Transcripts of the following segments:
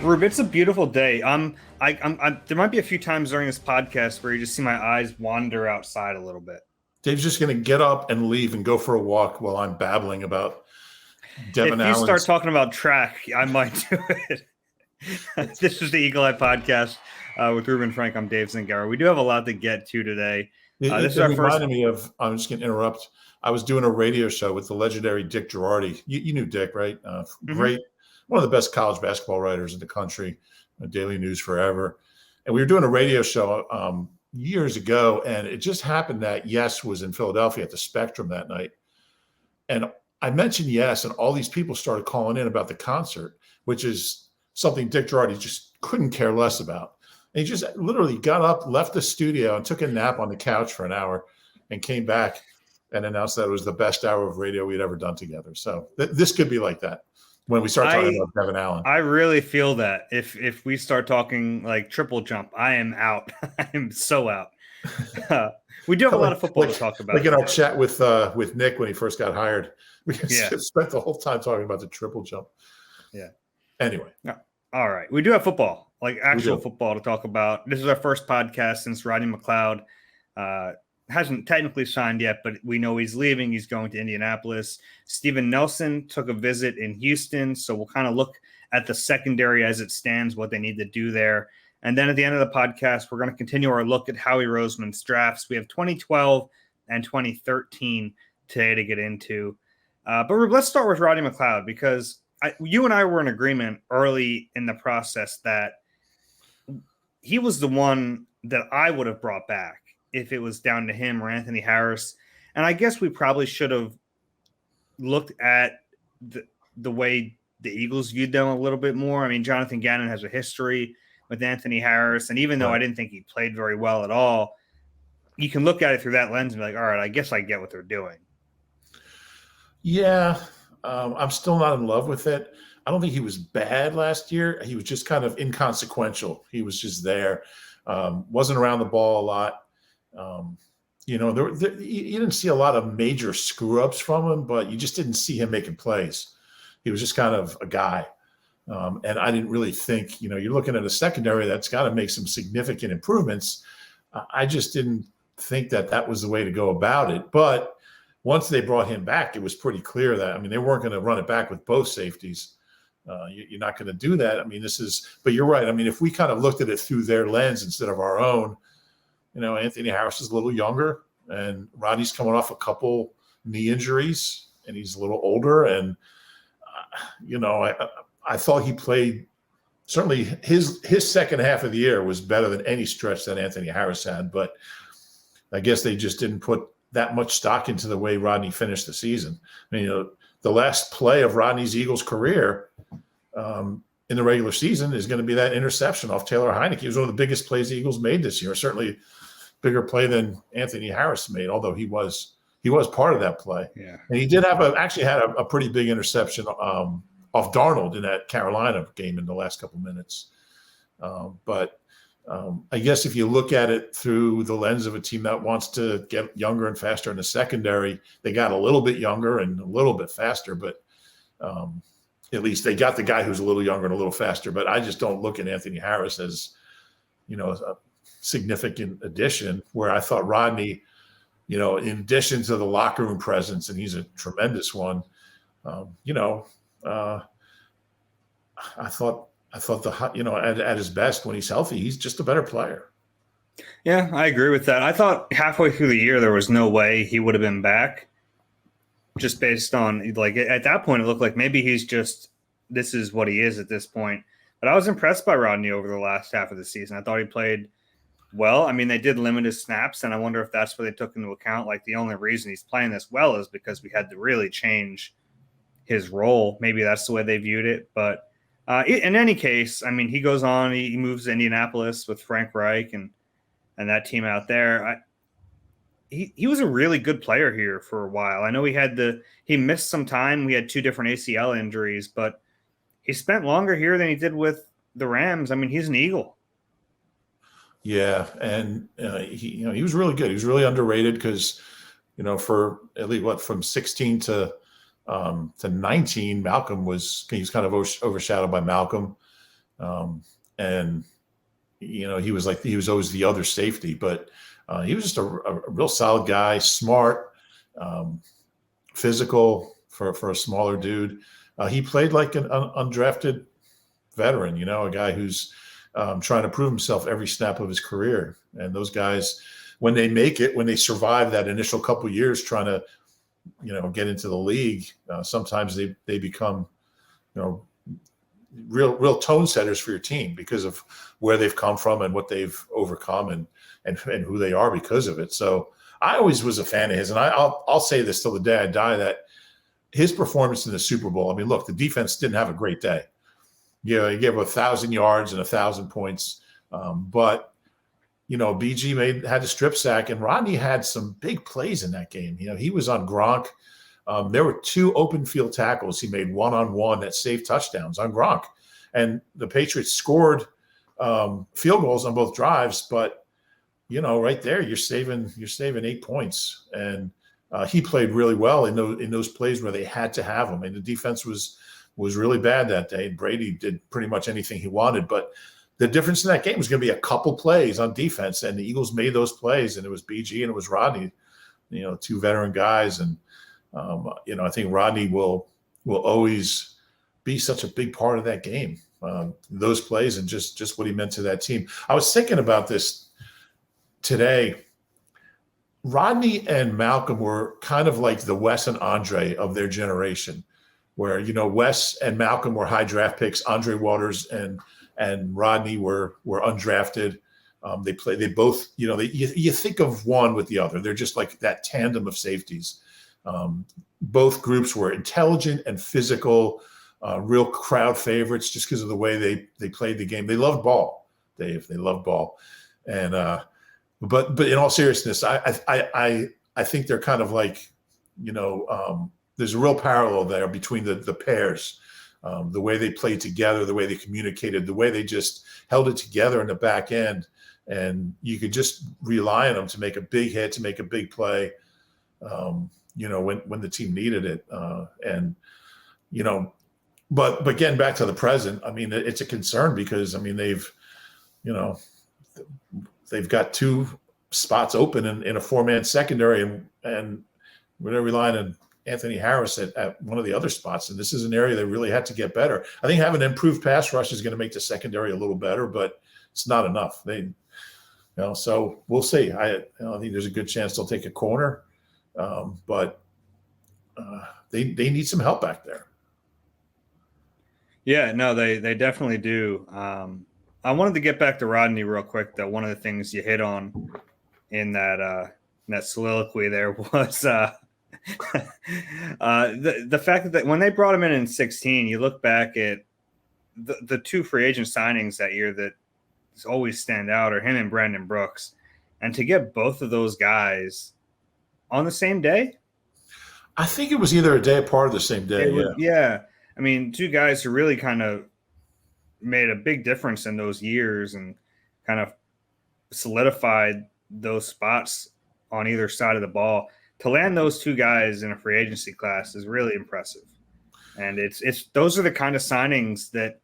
Rube, it's a beautiful day. There might be a few times during this podcast where you just see my eyes wander outside a little bit. Dave's just going to get up and leave and go for a walk while I'm babbling about Devin If you start Allen's. talking about track, I might do it. This is the Eagle Eye Podcast with Reuben Frank. I'm Dave Zangaro. We do have a lot to get to today. This is our reminded me of. I'm just going to interrupt. I was doing a radio show with the legendary Dick Girardi. You knew Dick, right? Great, one of the best college basketball writers in the country. Daily News forever. And we were doing a radio show years ago, and it just happened that Yes was in Philadelphia at the Spectrum that night. And I mentioned Yes, and all these people started calling in about the concert, which is something Dick Girardi just couldn't care less about. And he just literally got up, left the studio, and took a nap on the couch for an hour and came back and announced that it was the best hour of radio we'd ever done together. So this could be like that when we start talking about Devin Allen. I really feel that if we start talking like triple jump, I am out. I am so out. We do have a lot of football to talk about. Like in our chat with Nick when he first got hired, we spent the whole time talking about the triple jump. Yeah. Anyway. All right. We do have football, like actual football to talk about. This is our first podcast since Rodney McLeod hasn't technically signed yet, but we know he's leaving. He's going to Indianapolis. Steven Nelson took a visit in Houston, so we'll kind of look at the secondary as it stands, what they need to do there. And then at the end of the podcast, we're going to continue our look at Howie Roseman's drafts. We have 2012 and 2013 today to get into. But let's start with Rodney McLeod, because you and I were in agreement early in the process that he was the one that I would have brought back if it was down to him or Anthony Harris. And I guess we probably should have looked at the way the Eagles viewed them a little bit more. I mean, Jonathan Gannon has a history with Anthony Harris, and even though I didn't think he played very well at all, you can look at it through that lens and be like, all right, I guess I get what they're doing. Yeah, I'm still not in love with it. I don't think he was bad last year. He was just kind of inconsequential. He was just there. Wasn't around the ball a lot. You didn't see a lot of major screw-ups from him, but you just didn't see him making plays. He was just kind of a guy. And I didn't really think, you're looking at a secondary that's got to make some significant improvements. I just didn't think that was the way to go about it. But once they brought him back, it was pretty clear that, they weren't going to run it back with both safeties. You're not going to do that. But you're right. If we kind of looked at it through their lens instead of our own, Anthony Harris is a little younger, and Rodney's coming off a couple knee injuries, and he's a little older. And, I thought he played – certainly his second half of the year was better than any stretch that Anthony Harris had. But I guess they just didn't put that much stock into the way Rodney finished the season. The last play of Rodney's Eagles career in the regular season is going to be that interception off Taylor Heineke. It was one of the biggest plays the Eagles made this year, certainly bigger play than Anthony Harris made, although he was part of that play. Yeah. And he did actually had a pretty big interception off Darnold in that Carolina game in the last couple minutes. But I guess if you look at it through the lens of a team that wants to get younger and faster in the secondary, they got a little bit younger and a little bit faster, but at least they got the guy who's a little younger and a little faster. But I just don't look at Anthony Harris as, a significant addition, where I thought Rodney, in addition to the locker room presence, and he's a tremendous one, I thought at his best when he's healthy, he's just a better player. Yeah, I agree with that. I thought halfway through the year there was no way he would have been back, just based on at that point it looked like maybe this is what he is at this point. But I was impressed by Rodney over the last half of the season. I thought he played well. They did limit his snaps, and I wonder if that's what they took into account. Like, the only reason he's playing this well is because we had to really change his role. Maybe that's the way they viewed it. But in any case, he goes on, he moves to Indianapolis with Frank Reich and that team out there. He was a really good player here for a while. I know he missed some time. We had 2 different ACL injuries, but he spent longer here than he did with the Rams. He's an Eagle. Yeah, and he was really good. He was really underrated because, for at least from 16 to 19, he was kind of overshadowed by Malcolm. And, he was always the other safety, but he was just a real solid guy, smart, physical for a smaller dude. He played like an undrafted veteran, a guy who's trying to prove himself every snap of his career. And those guys, when they survive that initial couple of years trying to, get into the league, sometimes they become, real tone setters for your team because of where they've come from and what they've overcome and who they are because of it. So I always was a fan of his, and I'll say this till the day I die, that his performance in the Super Bowl. I mean, look, the defense didn't have a great day. He gave 1,000 yards and 1,000 points, but BG had a strip sack, and Rodney had some big plays in that game. He was on Gronk. There were 2 open field tackles he made one-on-one that saved touchdowns on Gronk, and the Patriots scored field goals on both drives. But right there, you're saving 8 points, and he played really well in those plays where they had to have him. And the defense was really bad that day. Brady did pretty much anything he wanted, but the difference in that game was going to be a couple plays on defense, and the Eagles made those plays, and it was BG and it was Rodney, 2 veteran guys. And, I think Rodney will always be such a big part of that game, those plays and just what he meant to that team. I was thinking about this today. Rodney and Malcolm were kind of like the Wes and Andre of their generation, where, Wes and Malcolm were high draft picks. Andre Waters and Rodney were undrafted. They both, you think of one with the other. They're just like that tandem of safeties. Both groups were intelligent and physical, real crowd favorites just because of the way they played the game. They loved ball, Dave. They loved ball. And, but in all seriousness, I think they're kind of like, there's a real parallel there between the pairs. The way they played together, the way they communicated, the way they just held it together in the back end. And you could just rely on them to make a big hit, to make a big play, when the team needed it. But getting back to the present, I mean, it's a concern because, I mean, they've got 2 spots open in a 4-man secondary, and we're relying on Anthony Harris at one of the other spots. And this is an area they really had to get better. I think having an improved pass rush is going to make the secondary a little better, but it's not enough. So we'll see. I think there's a good chance they'll take a corner, but they need some help back there. Yeah, no, they definitely do. I wanted to get back to Rodney real quick, though. One of the things you hit on in that soliloquy there was the fact that when they brought him in 2016, you look back at the 2 free agent signings that year that always stand out are him and Brandon Brooks. And to get both of those guys on the same day? I think it was either a day apart or the same day. Yeah. I mean, 2 guys who really kind of made a big difference in those years and kind of solidified those spots on either side of the ball. To land those 2 guys in a free agency class is really impressive. And it's those are the kind of signings that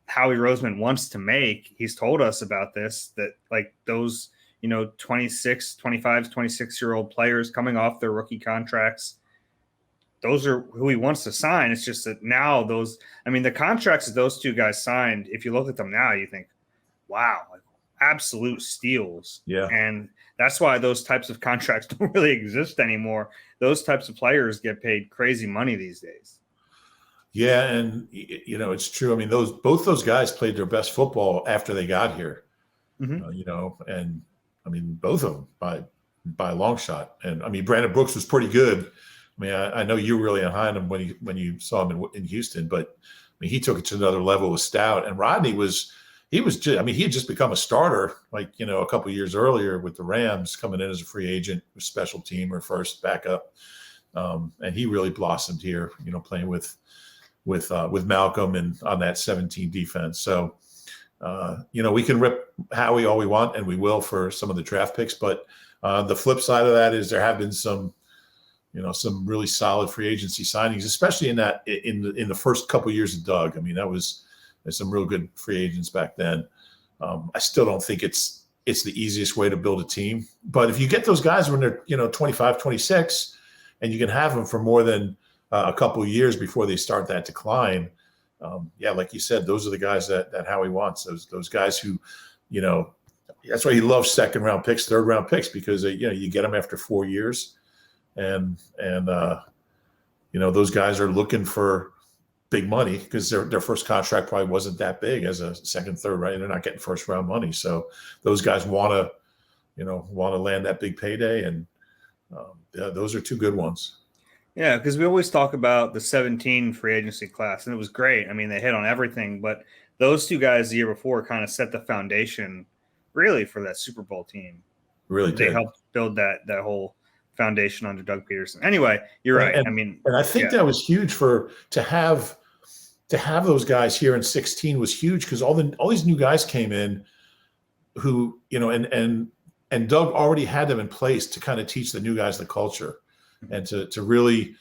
Howie Roseman wants to make. He's told us about this, that like those, 26, 25, 26-year-old players coming off their rookie contracts, those are who he wants to sign. It's just that now the contracts that those 2 guys signed, if you look at them now, you think, wow, like absolute steals. Yeah. And that's why those types of contracts don't really exist anymore. Those types of players get paid crazy money these days. Yeah, and it's true. I mean, both those guys played their best football after they got here. Mm-hmm. And I mean, both of them by a long shot. And I mean, Brandon Brooks was pretty good. I mean, I know you were really behind him when you saw him in Houston, but I mean, he took it to another level with Stout. And Rodney he had just become a starter, like, a couple of years earlier with the Rams, coming in as a free agent, special team or first backup. And he really blossomed here, playing with Malcolm and on that 17 defense. So, we can rip Howie all we want, and we will for some of the draft picks. But the flip side of that is there have been some really solid free agency signings, especially in the first couple of years of Doug. I mean, that was There's some real good free agents back then. I still don't think it's the easiest way to build a team. But if you get those guys when they're 25, 26, and you can have them for more than a couple of years before they start that decline, like you said, those are the guys that Howie wants. Those guys who, that's why he loves second round picks, third round picks, because you get them after 4 years, and those guys are looking for big money because their first contract probably wasn't that big as a second, third, right? They're not getting first round money, so those guys want to land that big payday, and those are two good ones. Yeah, because we always talk about the 17 free agency class, and it was great. I mean, they hit on everything, but those two guys the year before kind of set the foundation, really, for that Super Bowl team. Really, they helped build that whole foundation under Doug Peterson. Anyway, you're right. And I think that was huge to have those guys here in 16 was huge, because all these new guys came in who, and Doug already had them in place to kind of teach the new guys the culture and to really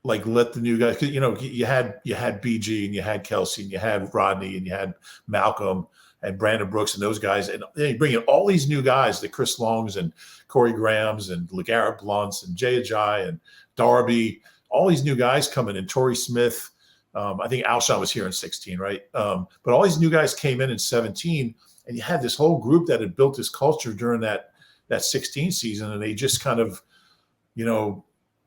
like let the new guys, because you had BG and you had Kelsey and you had Rodney and you had Malcolm and Brandon Brooks and those guys, and then you bring in all these new guys, the Chris Longs and Corey Grahams and LeGarrette Blunts and Jay Ajayi and Darby, all these new guys coming in, Torrey Smith. I think Alshon was here in 16, right? But all these new guys came in 17, and you had this whole group that had built this culture during that 16 season, and they just kind of,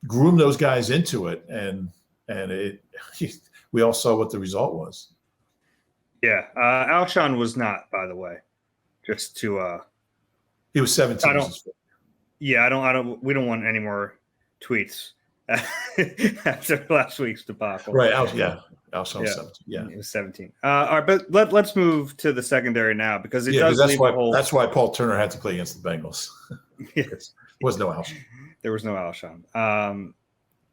groomed those guys into it, and we all saw what the result was. Yeah, Alshon was not, by the way, just to. He was 17. We don't want any more tweets after last week's debacle. Right. Alshon was 17. Yeah, it was 17. All right, but let's move to the secondary now, because that's why Paul Turner had to play against the Bengals. Yes. There was no Alshon. There was no Alshon.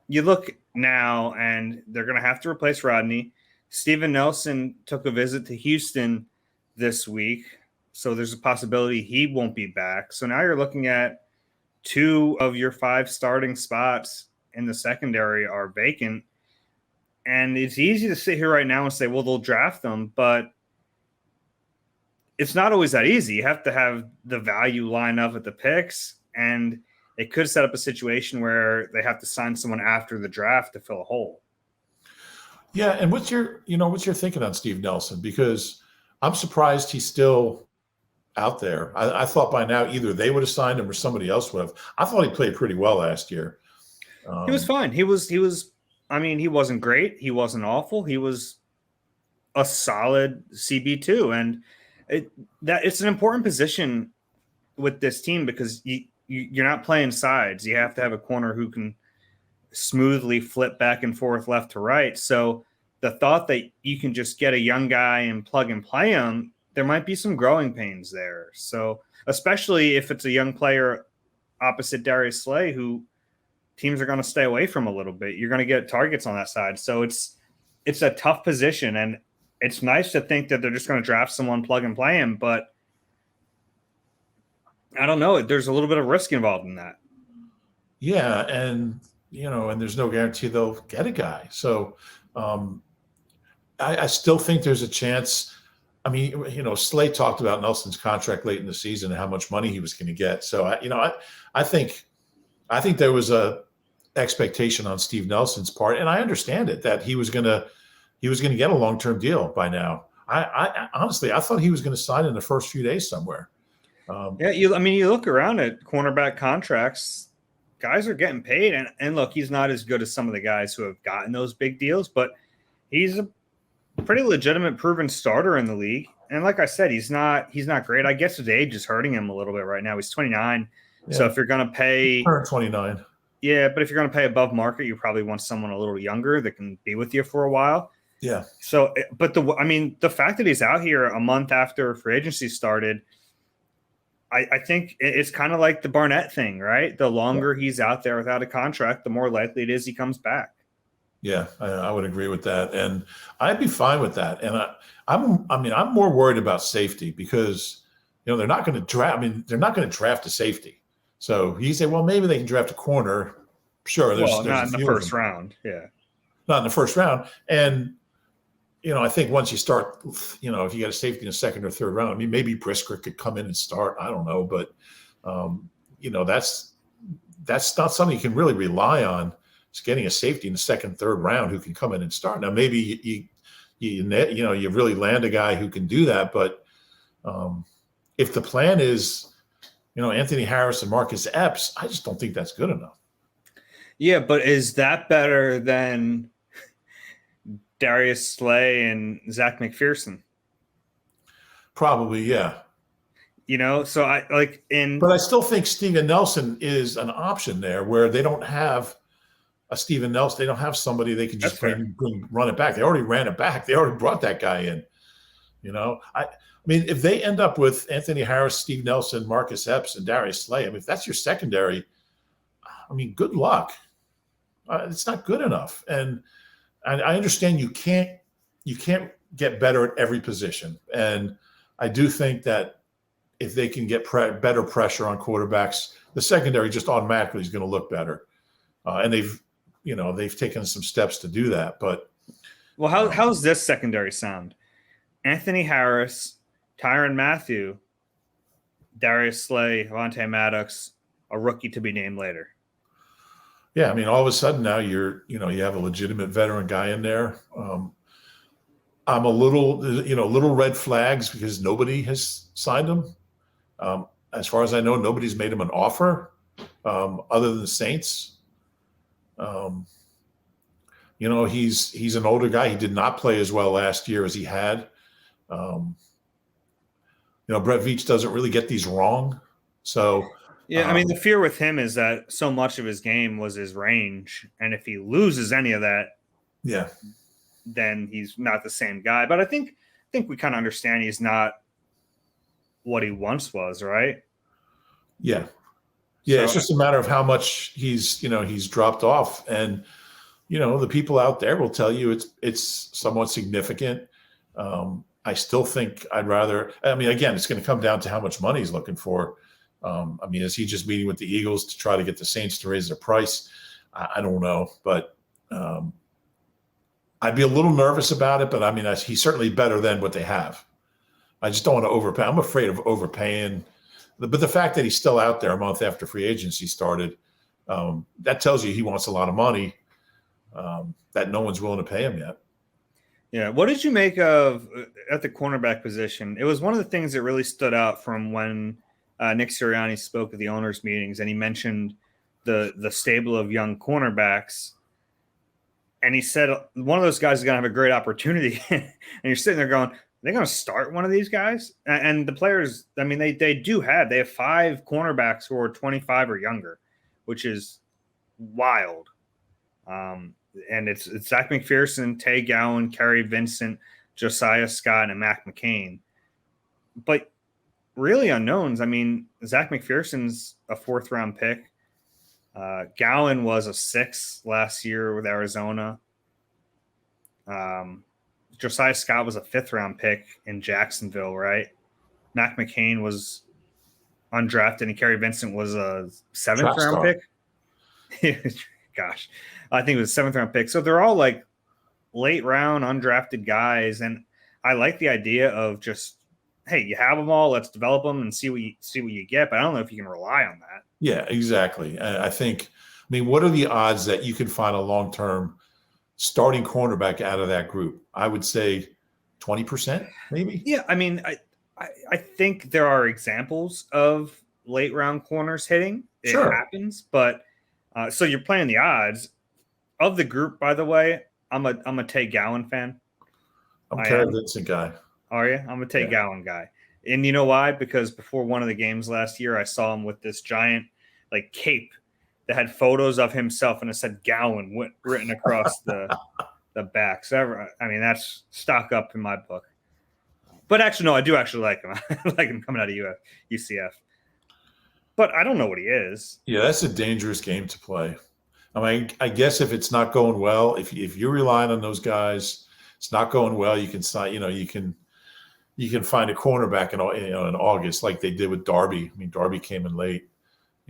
You look now, and they're going to have to replace Rodney. Steven Nelson took a visit to Houston this week, so there's a possibility he won't be back. So now you're looking at 2 of your 5 starting spots in the secondary are vacant. And it's easy to sit here right now and say, well, they'll draft them, but it's not always that easy. You have to have the value line up at the picks, and it could set up a situation where they have to sign someone after the draft to fill a hole. Yeah, and what's your thinking on Steve Nelson? Because I'm surprised he's still out there. I thought by now either they would have signed him or somebody else would have. I thought he played pretty well last year. He was fine. He was. I mean, he wasn't great. He wasn't awful. He was a solid CB2, and it's an important position with this team, because you're not playing sides. You have to have a corner who can smoothly flip back and forth left to right. So the thought that you can just get a young guy and plug and play him, there might be some growing pains there. So especially if it's a young player opposite Darius Slay, who teams are going to stay away from a little bit, you're going to get targets on that side. So it's a tough position, and it's nice to think that they're just going to draft someone, plug and play him, but I don't know. There's a little bit of risk involved in that. Yeah, and and there's no guarantee they'll get a guy. So I still think there's a chance. I mean, Slay talked about Nelson's contract late in the season and how much money he was going to get. So I think there was a expectation on Steve Nelson's part, and I understand it, that he was going to get a long-term deal by now. I honestly, I thought he was going to sign in the first few days somewhere. You look around at cornerback contracts, guys are getting paid, and look, he's not as good as some of the guys who have gotten those big deals, but he's a pretty legitimate, proven starter in the league. And like I said, he's not great. I guess his age is hurting him a little bit right now. He's 29. Yeah. So if you're going to pay 29. Yeah, but if you're going to pay above market, you probably want someone a little younger that can be with you for a while. Yeah. So, but the fact that he's out here a month after free agency started, I think it's kind of like the Barnett thing, right? The longer he's out there without a contract, the more likely it is he comes back. Yeah, I would agree with that, and I'd be fine with that. And I'm more worried about safety, because they're not going to draft. I mean, they're not going to draft a safety. So you say, well, maybe they can draft a corner. Sure, there's not in the first round. Yeah, not in the first round. And I think once you start, if you got a safety in the second or third round, I mean, maybe Brisker could come in and start. I don't know, but that's not something you can really rely on. It's getting a safety in the second, third round who can come in and start. Now, maybe you really land a guy who can do that, but if the plan is, Anthony Harris and Marcus Epps, I just don't think that's good enough. Yeah, but is that better than Darius Slay and Zach McPherson? Probably, yeah. So but I still think Steven Nelson is an option there where they don't have a Steven Nelson. They don't have somebody they can just run it back. They already ran it back. They already brought that guy in. I mean, if they end up with Anthony Harris, Steve Nelson, Marcus Epps, and Darius Slay, I mean, if that's your secondary, I mean, good luck. It's not good enough. And I understand you can't get better at every position. And I do think that if they can get better pressure on quarterbacks, the secondary just automatically is going to look better. And they've taken some steps to do that. But how's this secondary sound? Anthony Harris, Tyrann Mathieu, Darius Slay, Avonte Maddox, a rookie to be named later. Yeah, I mean, all of a sudden now you have a legitimate veteran guy in there. I'm a little red flags because nobody has signed him. As far as I know, nobody's made him an offer other than the Saints. He's an older guy. He did not play as well last year as he had. Brett Veach doesn't really get these wrong. So yeah, I mean, the fear with him is that so much of his game was his range, and if he loses any of that, then he's not the same guy. But I think we kind of understand he's not what he once was, right? Yeah. Yeah, so, it's just a matter of how much he's dropped off. And, the people out there will tell you it's somewhat significant. I still think again, it's going to come down to how much money he's looking for. Is he just meeting with the Eagles to try to get the Saints to raise their price? I don't know. But I'd be a little nervous about it. But, he's certainly better than what they have. I just don't want to overpay. I'm afraid of overpaying. But the fact that he's still out there a month after free agency started, that tells you he wants a lot of money that no one's willing to pay him yet. Yeah. What did you make of at the cornerback position? It was one of the things that really stood out from when Nick Sirianni spoke at the owners' meetings, and he mentioned the stable of young cornerbacks. And he said one of those guys is going to have a great opportunity. And you're sitting there going, they're going to start one of these guys? And the players, they have 5 cornerbacks who are 25 or younger, which is wild. And it's Zach McPherson, Tay Gowan, Kerry Vincent, Josiah Scott, and Mac McCain. But really unknowns. Zach McPherson's a 4th-round pick. Gowan was a 6th last year with Arizona. Josiah Scott was a 5th-round pick in Jacksonville, right? Mac McCain was undrafted, and Kerry Vincent was a 7th-round pick. Gosh, I think it was a 7th-round pick. So they're all like late-round undrafted guys, and I like the idea of just, hey, you have them all, let's develop them and see what you get. But I don't know if you can rely on that. Yeah, exactly. I think. What are the odds that you can find a long-term starting cornerback out of that group? I would say 20%, maybe. Yeah, I think there are examples of late round corners hitting. It happens, but so you're playing the odds of the group. By the way, I'm a Tay Gowan fan. I'm a Kerry Vincent guy. Are you? I'm a Tay Gowan guy, and you know why? Because before one of the games last year, I saw him with this giant cape that had photos of himself, and it said Gowan written across the back. So, that's stock up in my book. But actually, no, I do actually like him. I like him coming out of UCF. But I don't know what he is. Yeah, that's a dangerous game to play. I guess if it's not going well, if you're relying on those guys, it's not going well. You can sign. You can find a cornerback in August like they did with Darby. Darby came in late.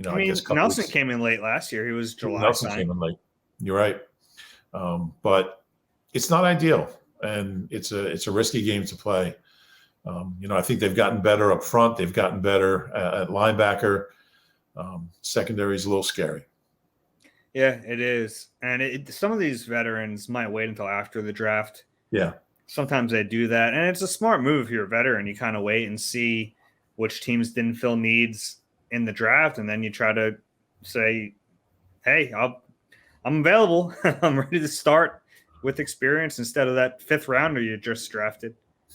I guess Nelson came in late last year. He was July. Nelson came in late. You're right. But it's not ideal. and it's a risky game to play. I think they've gotten better up front. They've gotten better at linebacker. Secondary is a little scary. Yeah, it is. And some of these veterans might wait until after the draft. Yeah. Sometimes they do that. And it's a smart move if you're a veteran. You kind of wait and see which teams didn't fill needs in the draft. And then you try to say, hey, I'm available. I'm ready to start with experience instead of that fifth rounder you just drafted.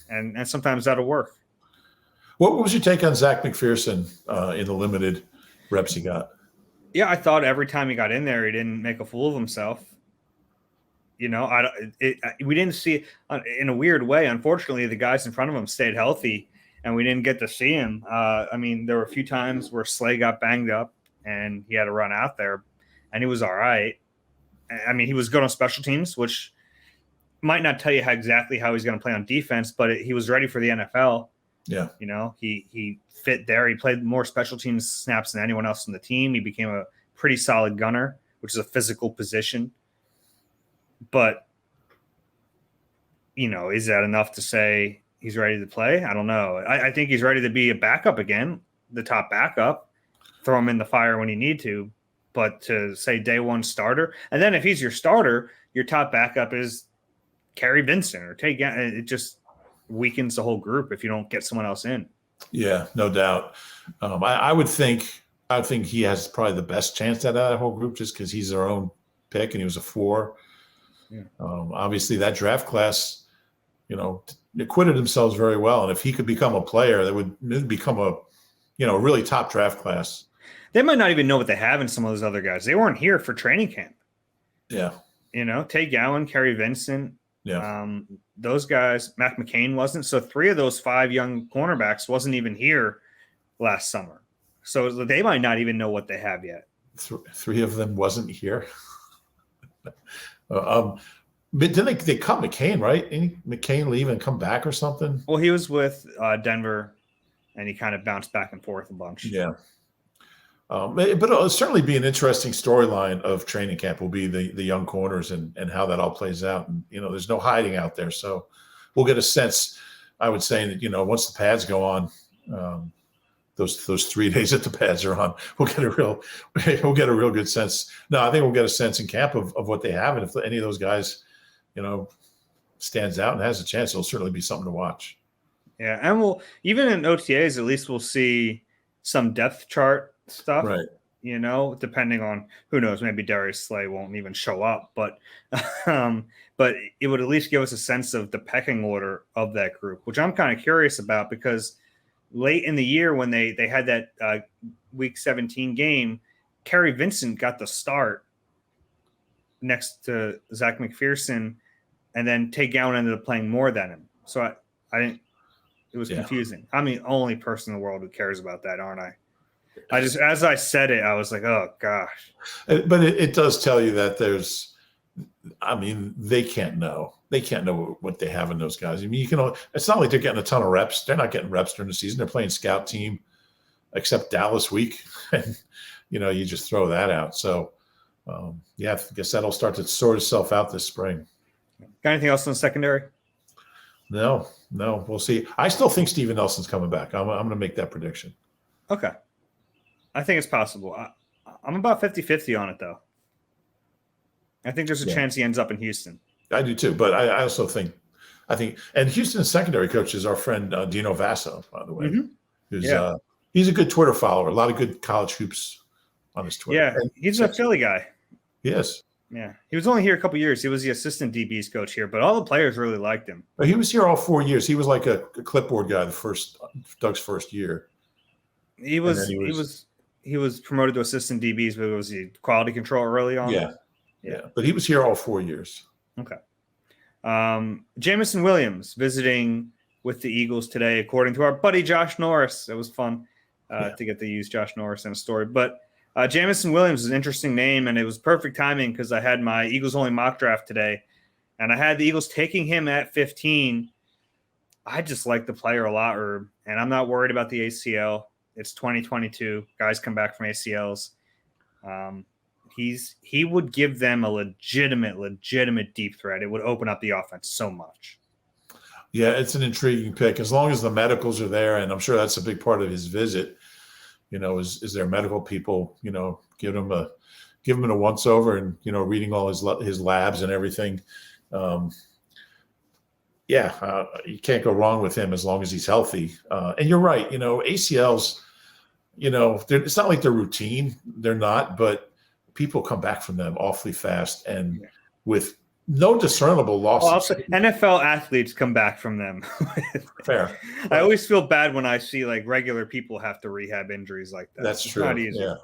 And sometimes that'll work. What was your take on Zach McPherson in the limited reps he got? Yeah, I thought every time he got in there, he didn't make a fool of himself. We didn't see in a weird way. Unfortunately, the guys in front of him stayed healthy, and we didn't get to see him. There were a few times where Slay got banged up, and he had to run out there, and he was all right. He was good on special teams, which might not tell you exactly how he's going to play on defense, but he was ready for the NFL. Yeah. He fit there. He played more special teams snaps than anyone else on the team. He became a pretty solid gunner, which is a physical position. But, is that enough to say he's ready to play? I don't know. I think he's ready to be a backup again, the top backup, throw him in the fire when you need to. But to say day one starter, and then if he's your starter, your top backup is Kerry Vincent or Tate. It just weakens the whole group if you don't get someone else in. Yeah, no doubt. I would think he has probably the best chance out of that whole group just because he's their own pick and he was a 4. Yeah. Obviously, that draft class, acquitted themselves very well. And if he could become a player, that would become a really top draft class. They might not even know what they have in some of those other guys. They weren't here for training camp. Yeah. Tate Gowan, Kerry Vincent. Yeah. Those guys, Mac McCain wasn't. So 3 of those 5 young cornerbacks wasn't even here last summer. So they might not even know what they have yet. 3 of them wasn't here. But didn't they cut McCain, right? Didn't McCain leave and come back or something? Well, he was with Denver, and he kind of bounced back and forth a bunch. Yeah. But it'll certainly be an interesting storyline of training camp will be the young corners and how that all plays out. And, there's no hiding out there. So we'll get a sense, I would say, that, once the pads go on, those 3 days that the pads are on, we'll get a real good sense. No, I think we'll get a sense in camp of what they have. And if any of those guys, stands out and has a chance, it'll certainly be something to watch. Yeah. And even in OTAs, at least we'll see some depth chart stuff, right? Depending on who knows, maybe Darius Slay won't even show up, but it would at least give us a sense of the pecking order of that group, which I'm kind of curious about because late in the year when they had that week 17 game, Kerry Vincent got the start next to Zach McPherson, and then Tate Gowan ended up playing more than him. So I didn't. It was confusing. I'm the only person in the world who cares about that, aren't I? As I said it, I was like, oh gosh. But it does tell you that they can't know. They can't know what they have in those guys. It's not like they're getting a ton of reps. They're not getting reps during the season. They're playing scout team, except Dallas week. And, you just throw that out. So, I guess that'll start to sort itself out this spring. Got anything else in the secondary? No, we'll see. I still think Steven Nelson's coming back. I'm going to make that prediction. Okay. I think it's possible. I'm about 50-50 on it, though. I think there's a chance he ends up in Houston. I do, too. But I also think and Houston's secondary coach is our friend Dino Vasso, by the way. Mm-hmm. Who's he's a good Twitter follower. A lot of good college hoops on his Twitter. Yeah, he's a Philly guy. Yes. Yeah, he was only here a couple years. He was the assistant DB's coach here, but all the players really liked him. But he was here all 4 years. He was like a clipboard guy Doug's first year. He was promoted to assistant DBs, but was he quality control early on? Yeah. But he was here all 4 years. Okay. Jameson Williams visiting with the Eagles today, according to our buddy Josh Norris. It was fun to get to use Josh Norris in a story, but. Jameson Williams is an interesting name, and it was perfect timing because I had my Eagles-only mock draft today, and I had the Eagles taking him at 15. I just like the player a lot, Reuben, and I'm not worried about the ACL. It's 2022. Guys come back from ACLs. He would give them a legitimate deep threat. It would open up the offense so much. Yeah, it's an intriguing pick. As long as the medicals are there, and I'm sure that's a big part of his visit, is there medical people, give him a once over and, reading all his labs and everything. You can't go wrong with him as long as he's healthy. And you're right, ACLs, it's not like they're routine. They're not, but people come back from them awfully fast and with no discernible losses. Well, also, NFL athletes come back from them. Fair. I always feel bad when I see like regular people have to rehab injuries like that. That's true. Not easy. Yeah.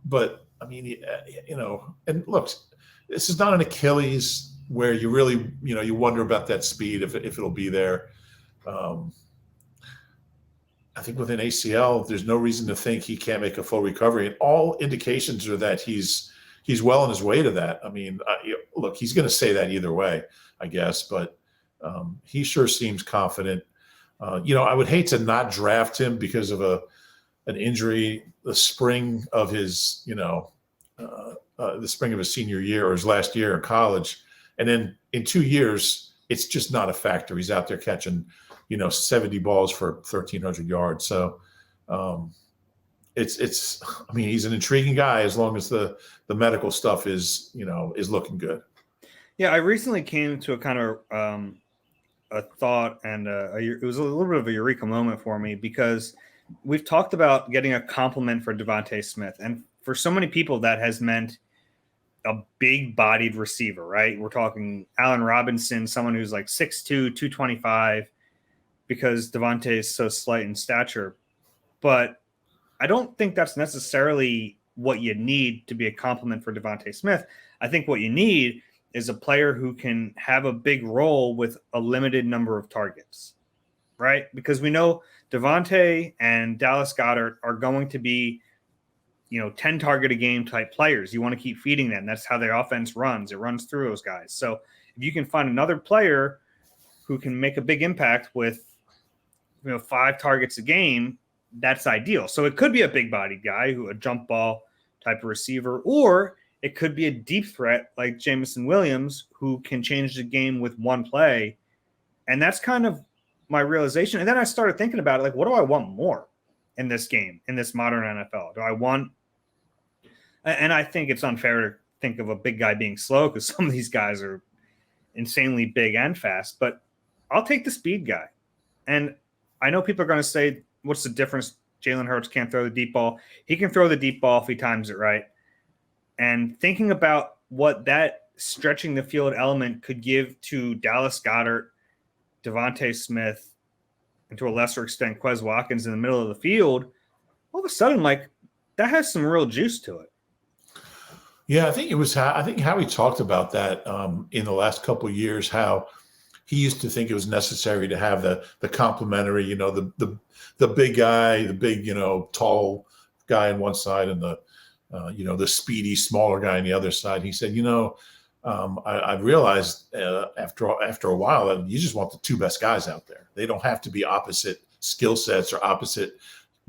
But I mean, and look, this is not an Achilles where you really, you wonder about that speed if it'll be there. I think with an ACL, there's no reason to think he can't make a full recovery, and all indications are that he's well on his way to that. I mean, look, he's going to say that either way, I guess, but he sure seems confident. I would hate to not draft him because of an injury the spring of his, the spring of his senior year or his last year in college. And then in 2 years, it's just not a factor. He's out there catching, 70 balls for 1,300 yards. So he's an intriguing guy as long as the medical stuff is looking good. Yeah, I recently came to a kind of a thought, and it was a little bit of a eureka moment for me because we've talked about getting a compliment for Devontae Smith. And for so many people, that has meant a big-bodied receiver, right? We're talking Allen Robinson, someone who's like 6'2", 225, because Devontae is so slight in stature. But I don't think that's necessarily what you need to be a compliment for Devontae Smith. I think what you need is a player who can have a big role with a limited number of targets, right? Because we know Devontae and Dallas Goedert are going to be 10 target a game type players. You want to keep feeding them. That's how their offense runs. It runs through those guys. So if you can find another player who can make a big impact with 5 targets a game, that's ideal. So it could be a big bodied guy a jump ball type of receiver, or it could be a deep threat like Jameson Williams who can change the game with one play. And that's kind of my realization. And then I started thinking about it, like, what do I want more in this game, in this modern NFL? Do I want – and I think it's unfair to think of a big guy being slow because some of these guys are insanely big and fast, but I'll take the speed guy. And I know people are going to say, what's the difference? Jalen Hurts can't throw the deep ball. He can throw the deep ball if he times it right. And thinking about what that stretching the field element could give to Dallas Goedert, Devontae Smith, and to a lesser extent, Quez Watkins in the middle of the field, all of a sudden, like, that has some real juice to it. Yeah, I think Howie talked about that in the last couple of years, how he used to think it was necessary to have the complementary, the big guy, the big, tall guy on one side and the speedy, smaller guy on the other side. He said, I realized after a while that you just want the 2 best guys out there. They don't have to be opposite skill sets or opposite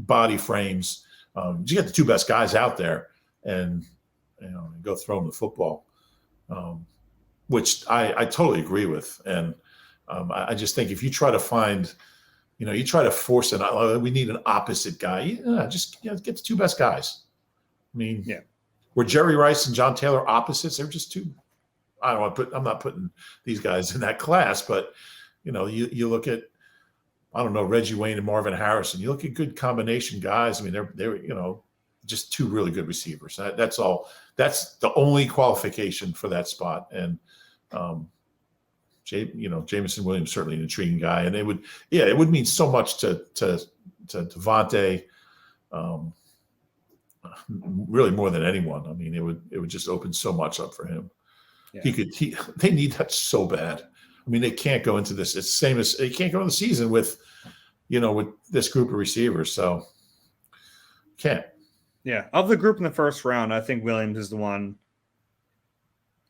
body frames. You get the 2 best guys out there and go throw them the football, which I totally agree with. And I just think if you try to find, you try to force we need an opposite guy. Just get the 2 best guys. I mean, were Jerry Rice and John Taylor opposites? They're just 2. I'm not putting these guys in that class, but you look at, I don't know, Reggie Wayne and Marvin Harrison. You look at good combination guys. I mean, they're just 2 really good receivers. That's all. That's the only qualification for that spot. And Jameson Williams certainly an intriguing guy, and it would mean so much to Devontae. Really more than anyone. I mean, it would just open so much up for him. Yeah. They need that so bad. I mean, they can't go into this. It's the same as they can't go into the season with this group of receivers. So can't. Yeah. Of the group in the first round, I think Williams is the one.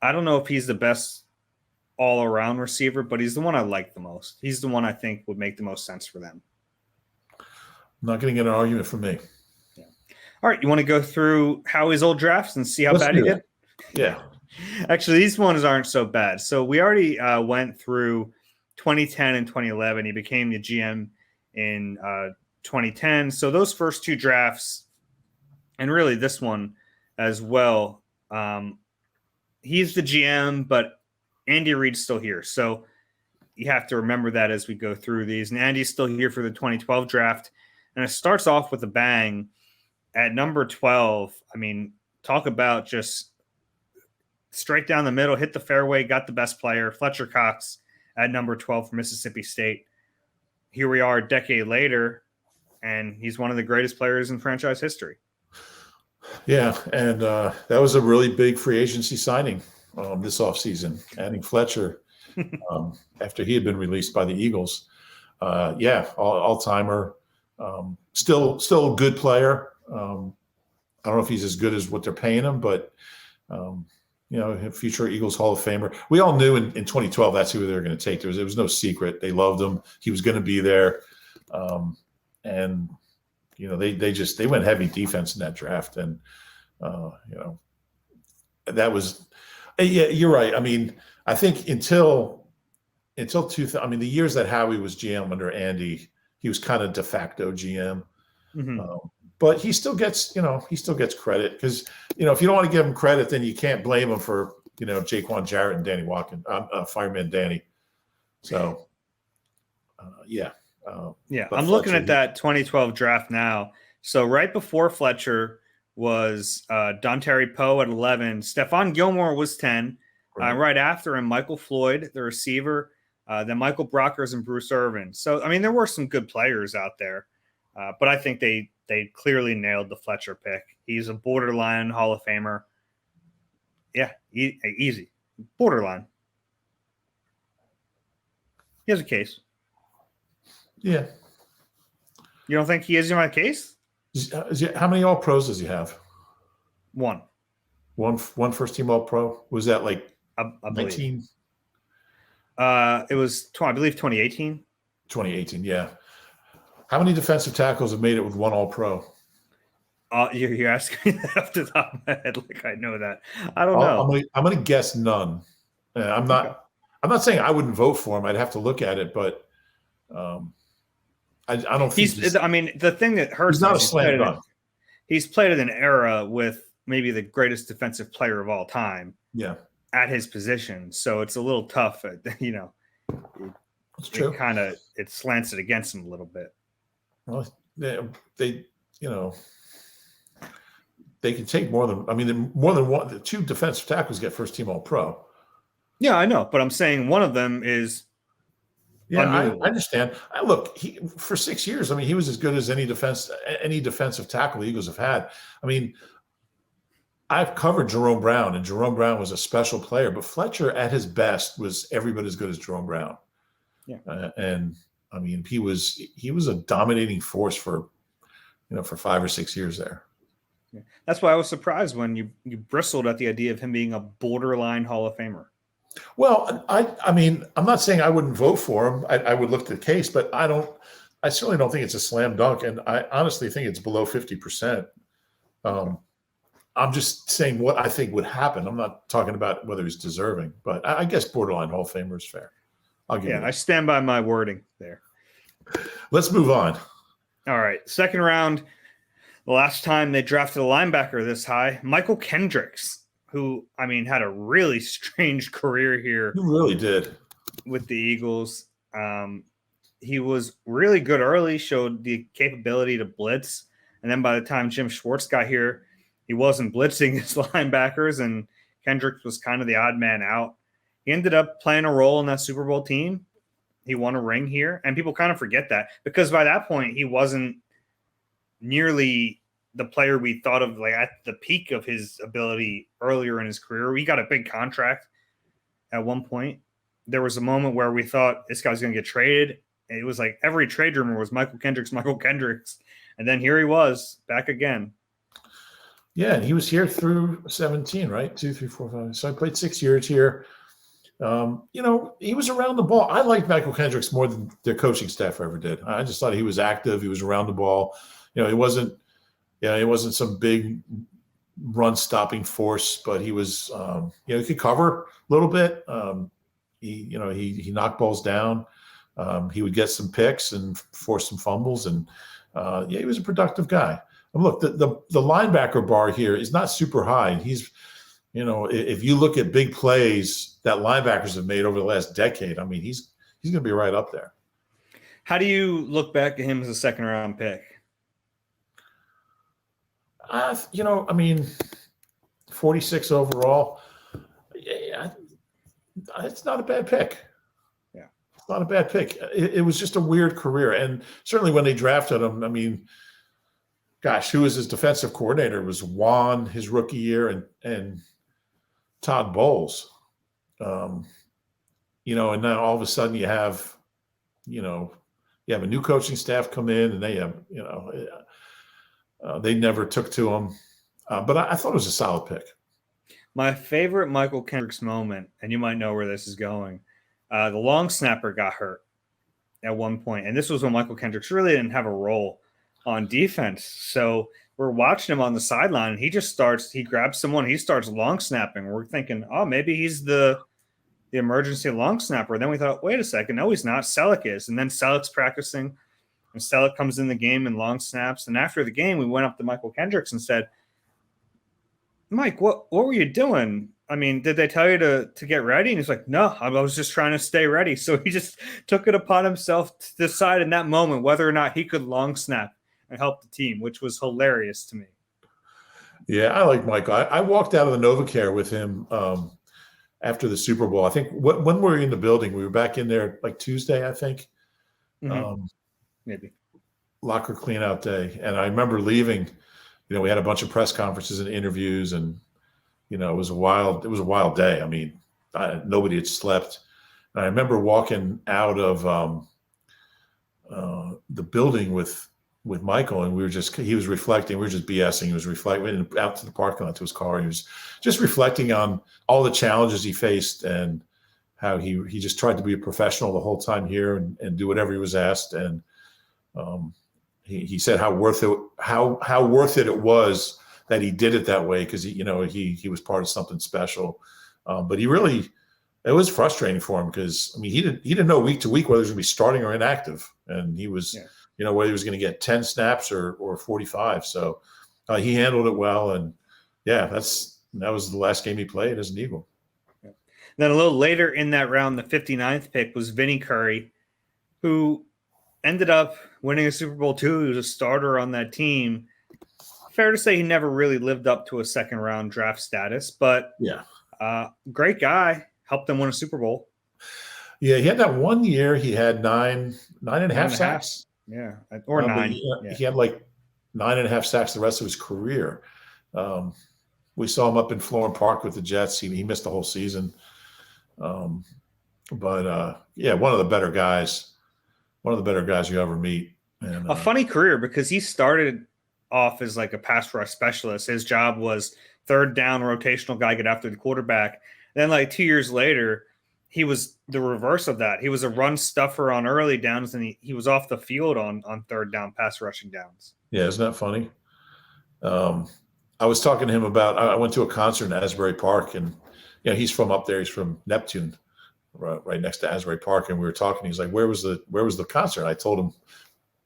I don't know if he's the best all-around receiver, but he's the one I like the most. He's the one I think would make the most sense for them. I'm not going to get an argument from me. All right, you want to go through Howie's old drafts and see how Let's bad he do did? it. Yeah. Actually, these ones aren't so bad. So we already went through 2010 and 2011. He became the GM in 2010. So those first two drafts, and really this one as well, he's the GM, but Andy Reid's still here. So you have to remember that as we go through these. And Andy's still here for the 2012 draft. And it starts off with a bang at number 12. I mean, talk about just straight down the middle, hit the fairway, got the best player, Fletcher Cox at number 12 for Mississippi State. Here we are a decade later, and he's one of the greatest players in franchise history. Yeah, and that was a really big free agency signing this offseason, adding Fletcher after he had been released by the Eagles. All-timer. Still a good player. I don't know if he's as good as what they're paying him, but future Eagles Hall of Famer. We all knew in 2012 that's who they were going to take. It was no secret. They loved him. He was going to be there, and they went heavy defense in that draft, and that was you're right. I mean, I think until 2000, I mean, the years that Howie was GM under Andy, he was kind of de facto GM. Mm-hmm. But he still gets credit because, if you don't want to give him credit, then you can't blame him for, Jaquan Jarrett and Danny Watkins, Fireman Danny. So, I'm looking at that 2012 draft now. So right before Fletcher was Don Terry Poe at 11. Stephon Gilmore was 10. Right after him, Michael Floyd, the receiver, then Michael Brockers and Bruce Irvin. So, I mean, there were some good players out there, but I think they clearly nailed the Fletcher pick. He's a borderline Hall of Famer. Yeah, easy. Borderline. He has a case. Yeah. You don't think he is in my case? How many All-Pros does he have? One first-team All-Pro? Was that like I 19? It was, I believe, 2018. 2018, yeah. How many defensive tackles have made it with one All-Pro? You're asking me that off the top of my head, like I know that. I don't know. I'm going to guess none. I'm not saying I wouldn't vote for him. I'd have to look at it, but I don't think I mean, the thing that hurts he's not a slam dunk. He's played in an era with maybe the greatest defensive player of all time. Yeah. At his position, so it's a little tough. It's true. It slants it against him a little bit. Well, they can take more than one. The two defensive tackles get first team All-Pro. Yeah, I know, but I'm saying one of them is. Yeah, I understand. Look, for 6 years, I mean, he was as good as any defensive tackle the Eagles have had. I mean, I've covered Jerome Brown, and Jerome Brown was a special player, but Fletcher at his best was every bit as good as Jerome Brown. Yeah, and I mean, he was a dominating force for 5 or 6 years there. Yeah. That's why I was surprised when you bristled at the idea of him being a borderline Hall of Famer. Well, I mean, I'm not saying I wouldn't vote for him. I would look at the case, but I certainly don't think it's a slam dunk, and I honestly think it's below 50%. I'm just saying what I think would happen. I'm not talking about whether he's deserving, but I guess borderline Hall of Famer is fair. I'll give you that. I stand by my wording there. Let's move on. All right. Second round, the last time they drafted a linebacker this high, Michael Kendricks, who, I mean, had a really strange career here. He really did. With the Eagles. He was really good early, showed the capability to blitz. And then by the time Jim Schwartz got here, he wasn't blitzing his linebackers, and Kendricks was kind of the odd man out. He ended up playing a role in that Super Bowl team. He won a ring here, and people kind of forget that because by that point, he wasn't nearly the player we thought of like at the peak of his ability earlier in his career. He got a big contract at one point. There was a moment where we thought this guy's going to get traded. And it was like every trade rumor was Michael Kendricks. And then here he was back again. Yeah, and he was here through 17, right? 2, 3, 4, 5. So I played 6 years here. He was around the ball. I liked Michael Kendricks more than their coaching staff ever did. I just thought he was active. He was around the ball. He wasn't, Yeah, he wasn't some big run-stopping force, but he was, he could cover a little bit. He knocked balls down. He would get some picks and force some fumbles, and he was a productive guy. And look, the linebacker bar here is not super high. He's, if you look at big plays that linebackers have made over the last decade, I mean, he's going to be right up there. How do you look back at him as a second-round pick? 46 overall. Yeah, it's not a bad pick. Yeah, it's not a bad pick. It was just a weird career, and certainly when they drafted him, I mean, gosh, who was his defensive coordinator? It was Juan his rookie year, and Todd Bowles. And now all of a sudden you have a new coaching staff come in, and they have, they never took to him. But I thought it was a solid pick. My favorite Michael Kendricks moment, and you might know where this is going, the long snapper got hurt at one point, and this was when Michael Kendricks really didn't have a role on defense. So we're watching him on the sideline, and he grabs someone, he starts long snapping. We're thinking, oh, maybe he's the emergency long snapper. Then we thought, wait a second, no, he's not. Selleck is. And then Selleck's practicing, and Selleck comes in the game and long snaps. And after the game, we went up to Michael Kendricks and said, Mike, what were you doing? I mean, did they tell you to get ready? And he's like, no, I was just trying to stay ready. So he just took it upon himself to decide in that moment whether or not he could long snap and help the team, which was hilarious to me. Yeah, I like Michael. I walked out of the NovaCare with him after the Super Bowl. I think when we were in the building, we were back in there like Tuesday, I think. Mm-hmm. Maybe. Locker clean-out day. And I remember leaving. We had a bunch of press conferences and interviews, and it was a wild day. I mean, nobody had slept. And I remember walking out of the building with Michael, and he was reflecting. We were just BSing. He was reflecting out to the parking lot to his car. And he was just reflecting on all the challenges he faced and how he just tried to be a professional the whole time here and do whatever he was asked. And he said how worth it was that he did it that way, because he was part of something special. But it was frustrating for him, because he didn't know week to week whether he was going to be starting or inactive, and he was whether he was going to get 10 snaps or 45. So he handled it well, and that was the last game he played as an Eagle. Yeah. Then a little later in that round, the 59th pick was Vinnie Curry, who ended up winning a Super Bowl too. He was a starter on that team. Fair to say he never really lived up to a second-round draft status, but great guy. Helped them win a Super Bowl. Yeah, he had that one year. He had nine and a half sacks. Yeah, or 9. He had like 9.5 sacks the rest of his career. We saw him up in Florham Park with the Jets. He missed the whole season. But one of the better guys. One of the better guys you ever meet. And, a funny career, because he started off as like a pass rush specialist. His job was third down rotational guy, get after the quarterback. Then like 2 years later, he was the reverse of that. He was a run stuffer on early downs, and he was off the field on third down pass rushing downs. Yeah, isn't that funny? I was talking to him about, I went to a concert in Asbury Park, and he's from up there. He's from Neptune, right next to Asbury Park, and we were talking. He's like, where was the concert? I told him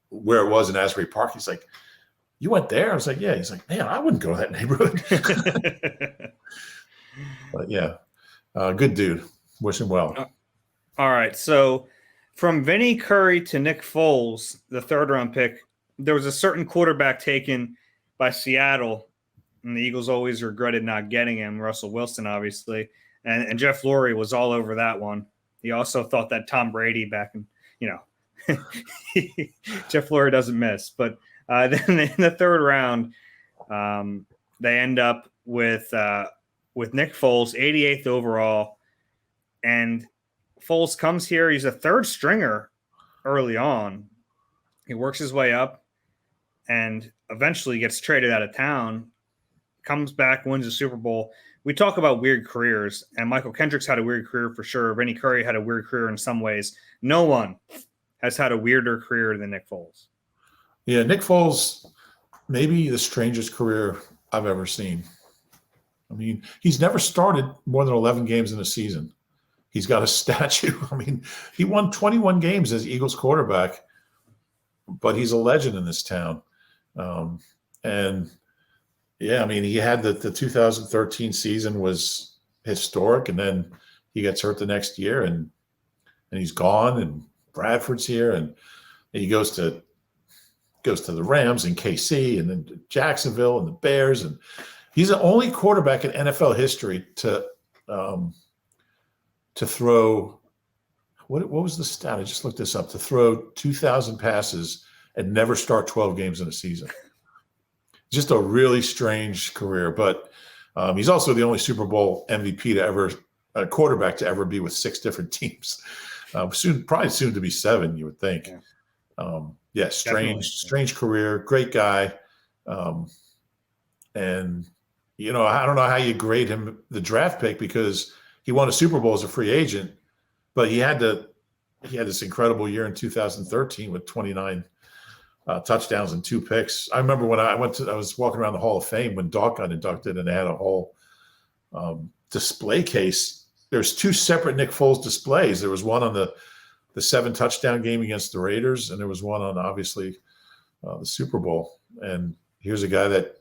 where it was in Asbury Park. He's like, you went there? I was like, yeah. He's like, man, I wouldn't go to that neighborhood. But good dude. Wish him well. All right. So from Vinnie Curry to Nick Foles, the third-round pick, there was a certain quarterback taken by Seattle, and the Eagles always regretted not getting him, Russell Wilson, obviously. And Jeff Lurie was all over that one. He also thought that Tom Brady back in, Jeff Lurie doesn't miss. But then in the third round, they end up with Nick Foles, 88th overall. And Foles comes here. He's a third stringer early on. He works his way up and eventually gets traded out of town, comes back, wins the Super Bowl. We talk about weird careers, and Michael Kendricks had a weird career for sure. Vinnie Curry had a weird career in some ways. No one has had a weirder career than Nick Foles. Yeah, Nick Foles, maybe the strangest career I've ever seen. I mean, he's never started more than 11 games in a season. He's got a statue. I mean, he won 21 games as Eagles quarterback, but he's a legend in this town. And yeah, I mean, he had the 2013 season was historic, and then he gets hurt the next year, and he's gone, and Bradford's here, and he goes to the Rams and KC, and then Jacksonville and the Bears, and he's the only quarterback in NFL history to throw. What was the stat? I just looked this up. To throw 2,000 passes and never start 12 games in a season. Just a really strange career, but he's also the only Super Bowl MVP to ever, a quarterback to ever be with 6 different teams. Probably soon to be 7, you would think. Yeah, strange career, great guy. And, you know, I don't know how you grade him the draft pick, because he won a Super Bowl as a free agent, but he had this incredible year in 2013 with 29 touchdowns and 2 picks. I remember when I was walking around the Hall of Fame when Doc got inducted, and they had a whole display case. There's 2 separate Nick Foles displays. There was one on the 7 touchdown game against the Raiders, and there was one on obviously the Super Bowl. And here's a guy that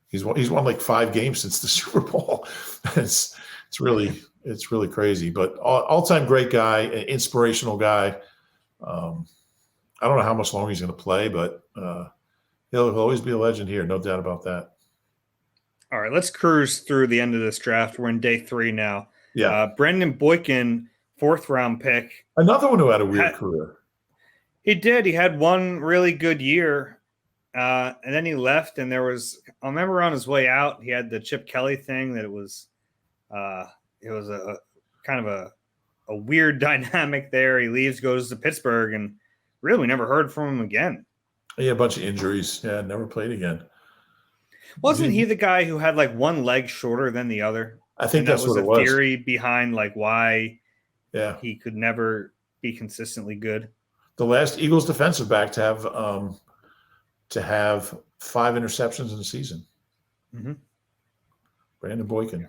he's won like 5 games since the Super Bowl. It's really crazy, but all-time great guy, inspirational guy. I don't know how much longer he's going to play, but he'll always be a legend here, no doubt about that. All right, let's cruise through the end of this draft. We're in day 3 now. Yeah, Brandon Boykin, 4th round pick. Another one who had a weird career. He did. He had one really good year, and then he left. And I remember on his way out, he had the Chip Kelly thing that it was a kind of a weird dynamic there. He leaves, goes to Pittsburgh, and really we never heard from him again. He had a bunch of injuries. Yeah, never played again. Wasn't he the guy who had like one leg shorter than the other? I think that's what it was. That was a theory behind like why he could never be consistently good. The last Eagles defensive back to have 5 interceptions in a season. Mm-hmm. Brandon Boykin.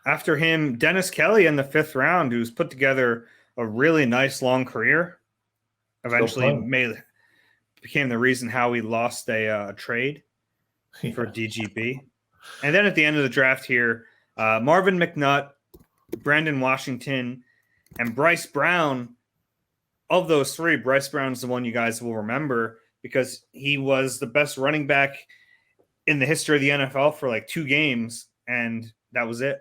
After him, Dennis Kelly in the 5th round, who's put together a really nice long career. Eventually became the reason how we lost a trade for DGB. And then at the end of the draft here, Marvin McNutt, Brandon Washington, and Bryce Brown. Of those 3, Bryce Brown is the one you guys will remember because he was the best running back in the history of the NFL for like 2 games, and that was it.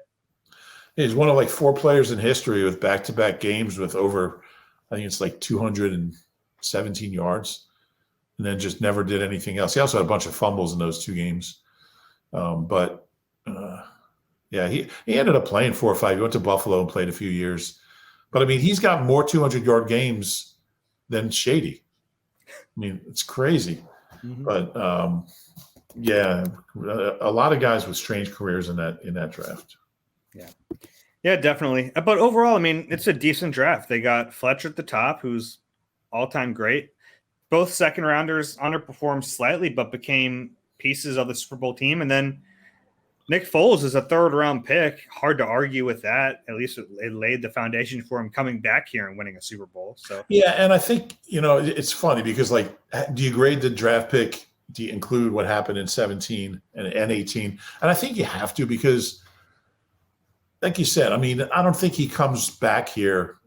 He's one of like 4 players in history with back-to-back games with over, I think it's like 217 yards, and then just never did anything else. He also had a bunch of fumbles in those 2 games. He ended up playing 4 or 5. He went to Buffalo and played a few years. But, I mean, he's got more 200-yard games than Shady. I mean, it's crazy. Mm-hmm. But, a lot of guys with strange careers in that draft. Yeah, definitely. But overall, I mean, it's a decent draft. They got Fletcher at the top, who's all-time great. Both second-rounders underperformed slightly, but became pieces of the Super Bowl team. And then Nick Foles is a 3rd-round pick. Hard to argue with that. At least it laid the foundation for him coming back here and winning a Super Bowl. So yeah, and I think, it's funny because, like, do you grade the draft pick? Do you include what happened in 17 and 18? And I think you have to because, like you said, I mean, I don't think he comes back here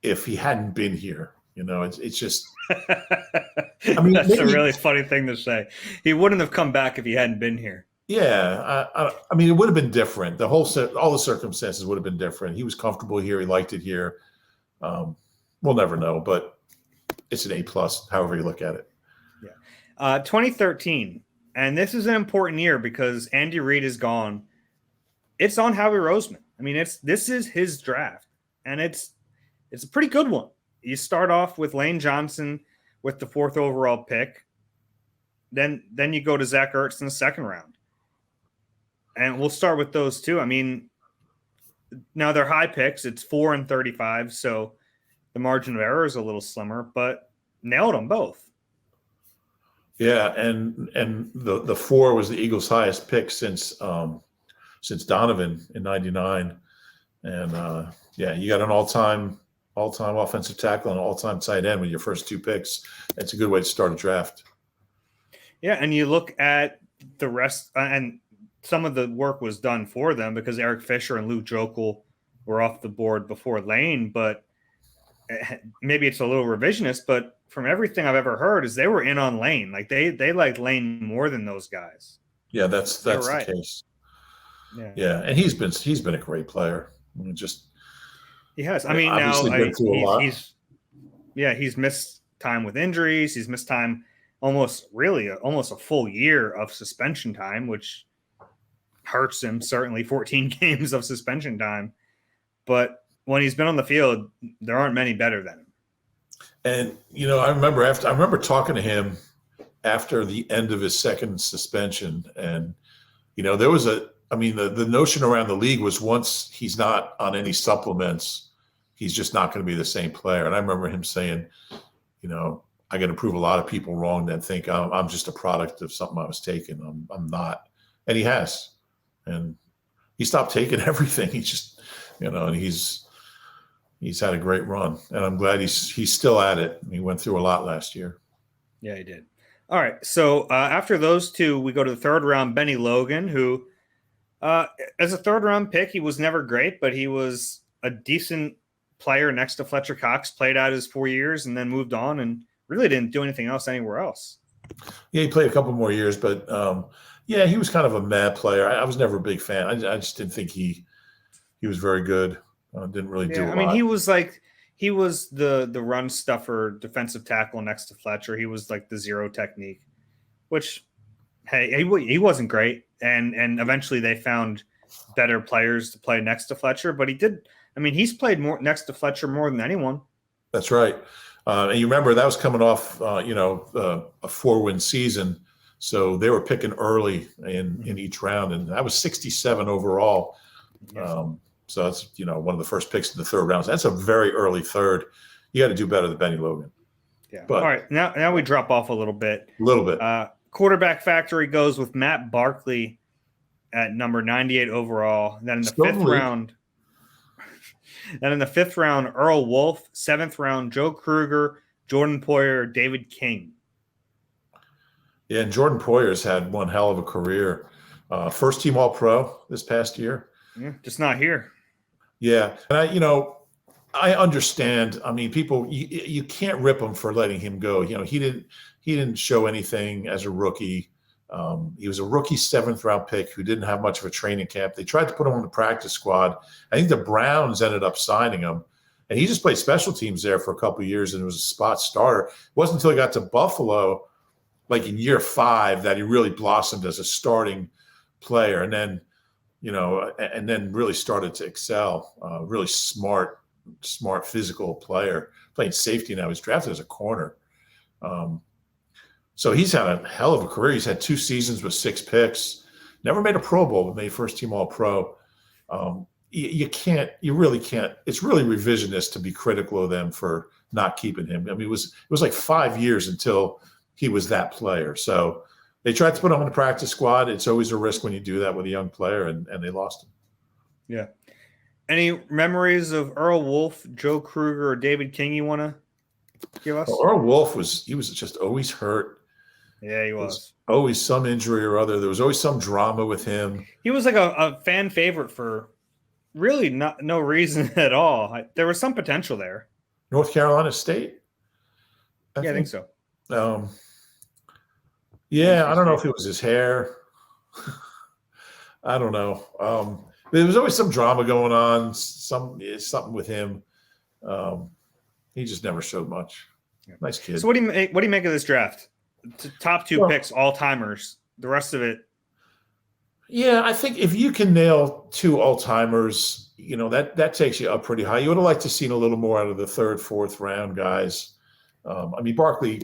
if he hadn't been here. It's just – I mean, that's a really funny thing to say. He wouldn't have come back if he hadn't been here. Yeah, I mean, it would have been different. All the circumstances would have been different. He was comfortable here. He liked it here. We'll never know, but it's an A+, however you look at it. Yeah. 2013, and this is an important year because Andy Reid is gone. It's on Howie Roseman. I mean, this is his draft, and it's a pretty good one. You start off with Lane Johnson with the 4th overall pick. Then you go to Zach Ertz in the 2nd round. And we'll start with those 2. I mean, now they're high picks. It's 4 and 35, so the margin of error is a little slimmer, but nailed them both. Yeah, and the 4 was the Eagles' highest pick since Donovan in '99, and yeah, you got an all-time offensive tackle and all-time tight end with your first 2 picks. That's a good way to start a draft. Yeah, and you look at the rest, and some of the work was done for them because Eric Fisher and Luke Jokel were off the board before Lane, but maybe it's a little revisionist, but from everything I've ever heard is they were in on Lane. Like they liked Lane more than those guys. Yeah, that's right. the case. Yeah, and he's been a great player. I mean, he has. I mean, now he's missed time with injuries. He's missed time almost a full year of suspension time, which hurts him. Certainly 14 games of suspension time, but when he's been on the field, there aren't many better than him. And, I remember talking to him after the end of his second suspension. And, there was the notion around the league was once he's not on any supplements, he's just not going to be the same player. And I remember him saying, I got to prove a lot of people wrong that think I'm just a product of something I was taking. I'm not. And he has. And he stopped taking everything. He just, and he's had a great run, and I'm glad he's still at it. He went through a lot last year. Yeah, he did. All right. So after those 2, we go to the 3rd round, Benny Logan, who as a 3rd round pick, he was never great, but he was a decent player next to Fletcher Cox, played out his 4 years and then moved on and really didn't do anything else anywhere else. Yeah, he played a couple more years, but yeah, he was kind of a mad player. I was never a big fan. I just didn't think he was very good. Didn't really do a lot. I mean, he was the run stuffer defensive tackle next to Fletcher. He was like the zero technique, which, hey, he wasn't great. And eventually they found better players to play next to Fletcher. But he's played more next to Fletcher more than anyone. That's right. And you remember that was coming off, a 4-win season. So they were picking early in each round. And that was 67 overall. Yes. So that's, one of the first picks in the 3rd round. So that's a very early 3rd. You got to do better than Benny Logan. Yeah. But, all right. Now we drop off a little bit. Quarterback factory goes with Matt Barkley at number 98 overall. Then in the 5th round, Earl Wolf. 7th round, Joe Kruger, Jordan Poyer, David King. Yeah, and Jordan Poyer's had one hell of a career. First team All-Pro this past year. Yeah, just not here. Yeah, and I understand. I mean, people, you can't rip him for letting him go. He didn't show anything as a rookie. He was a rookie 7th round pick who didn't have much of a training camp. They tried to put him on the practice squad. I think the Browns ended up signing him, and he just played special teams there for a couple of years and was a spot starter. It wasn't until he got to Buffalo, like in year 5, that he really blossomed as a starting player, and then really started to excel. Really smart physical player, playing safety now. He's drafted as a corner. So he's had a hell of a career. He's had 2 seasons with 6 picks. Never made a Pro Bowl, but made first team All-Pro. You really can't. It's really revisionist to be critical of them for not keeping him. I mean, it was like 5 years until he was that player. So they tried to put him on the practice squad. It's always a risk when you do that with a young player, and they lost him. Yeah. Any memories of Earl Wolf, Joe Kruger, or David King you want to give us? Well, Earl Wolf was just always hurt. Yeah, he was. Always some injury or other. There was always some drama with him. He was like a fan favorite for really no reason at all. There was some potential there. North Carolina State? I think so. Yeah, I don't know if it was his hair. I don't know. There was always some drama going on, something with him. He just never showed much. Yeah. Nice kid. So what do you make of this draft? Top 2 picks, all timers. The rest of it. Yeah, I think if you can nail 2 all timers, that takes you up pretty high. You would have liked to seen a little more out of the 3rd, 4th round guys. Barkley,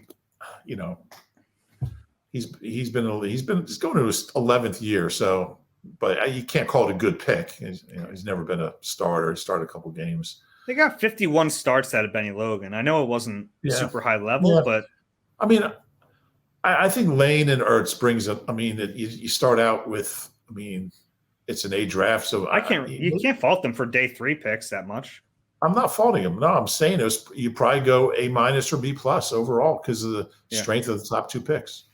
he's going to his 11th year, so. But you can't call it a good pick. He's never been a starter. He started a couple games. They got 51 starts out of Benny Logan. I know it wasn't super high level, but I mean, I think Lane and Ertz brings up. I mean, you start out with. I mean, it's an A draft, so you can't fault them for day 3 picks that much. I'm not faulting him. No, I'm saying you probably go A- or B+ overall because of the strength of the top 2 picks.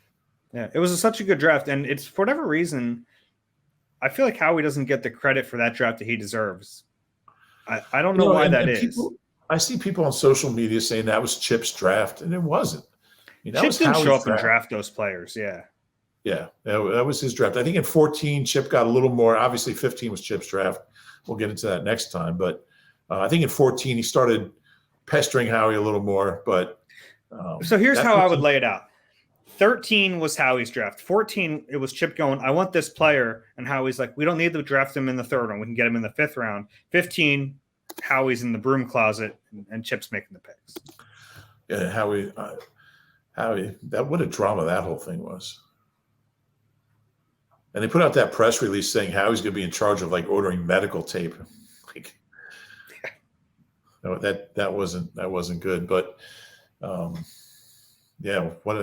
Yeah, it was such a good draft, and it's for whatever reason, I feel like Howie doesn't get the credit for that draft that he deserves. I don't know why that is. I see people on social media saying that was Chip's draft, and it wasn't. Chip didn't show up and draft those players. Yeah. Yeah, that was his draft. I think in 14, Chip got a little more. Obviously, 15 was Chip's draft. We'll get into that next time. But I think in 14, he started pestering Howie a little more. But so here's how I would lay it out. 13 was Howie's draft. 14, it was Chip going, I want this player. And Howie's like, we don't need to draft him in the 3rd round. We can get him in the 5th round. 15, Howie's in the broom closet, and Chip's making the picks. Yeah, Howie, what a drama that whole thing was. And they put out that press release saying Howie's going to be in charge of like ordering medical tape. Like, no, that wasn't good. But yeah, what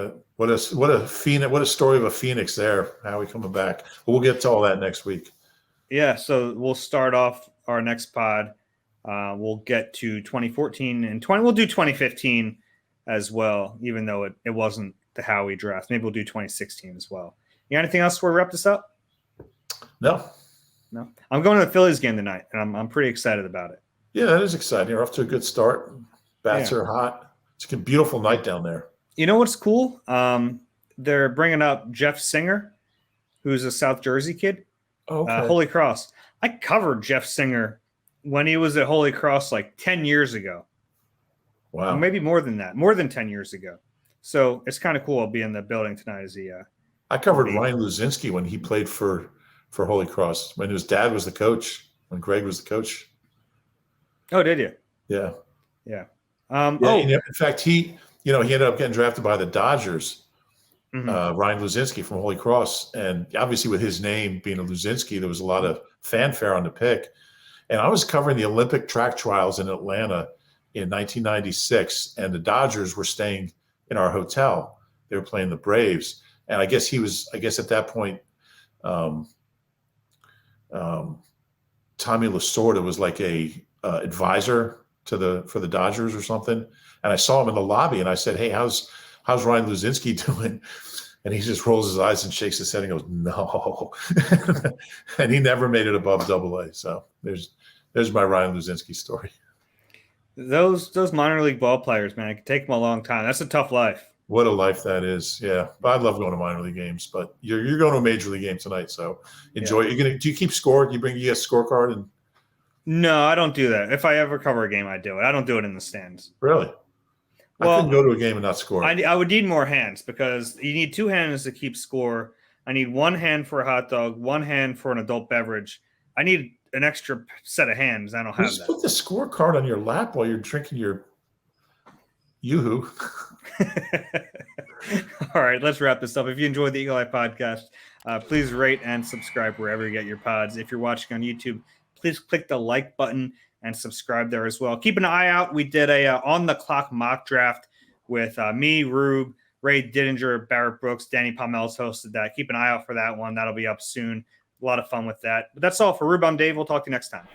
a story of a Phoenix there. Howie coming back. But we'll get to all that next week. Yeah, so we'll start off our next pod. We'll get to 2014 and we'll do 2015 as well, even though it wasn't the Howie draft. Maybe we'll do 2016 as well. You got anything else before we wrap this up? No. I'm going to the Phillies game tonight, and I'm pretty excited about it. Yeah, that is exciting. You're off to a good start. Bats are hot. It's a beautiful night down there. You know what's cool? They're bringing up Jeff Singer, who's a South Jersey kid. Okay. Holy Cross. I covered Jeff Singer when he was at Holy Cross like 10 years ago. Wow. Or maybe more than that. More than 10 years ago. So it's kind of cool. I'll be in the building tonight as he I covered Ryan Luzinski when he played for Holy Cross, when his dad was the coach, when Greg was the coach. Oh, did you? Yeah. Yeah. In fact, he ended up getting drafted by the Dodgers, Ryan Luzinski from Holy Cross. And obviously with his name being a Luzinski, there was a lot of fanfare on the pick. And I was covering the Olympic track trials in Atlanta in 1996, and the Dodgers were staying in our hotel. They were playing the Braves. And I guess at that point, Tommy Lasorda was like a advisor for the Dodgers or something. And I saw him in the lobby, and I said, "Hey, how's Ryan Luzinski doing?" And he just rolls his eyes and shakes his head and goes, "No." And he never made it above AA. So there's my Ryan Luzinski story. Those minor league ball players, man, it can take them a long time. That's a tough life. What a life that is. Yeah. But I love going to minor league games, but you're going to a major league game tonight. So enjoy. Yeah. Do you keep score? Do you get a scorecard? And no, I don't do that. If I ever cover a game, I do it. I don't do it in the stands. Really? Well, I couldn't go to a game and not score. I would need more hands because you need 2 hands to keep score. I need 1 hand for a hot dog, 1 hand for an adult beverage. I need an extra set of hands. I don't have that. Just put the scorecard on your lap while you're drinking your Yoo-hoo. All right, let's wrap this up. If you enjoyed the Eagle Eye podcast, please rate and subscribe wherever you get your pods. If you're watching on YouTube, please click the like button and subscribe there as well. Keep an eye out. We did a on-the-clock mock draft with me, Rube, Ray Didinger, Barrett Brooks, Danny Palmel's hosted that. Keep an eye out for that one. That'll be up soon. A lot of fun with that. But that's all for Rube. I'm Dave. We'll talk to you next time.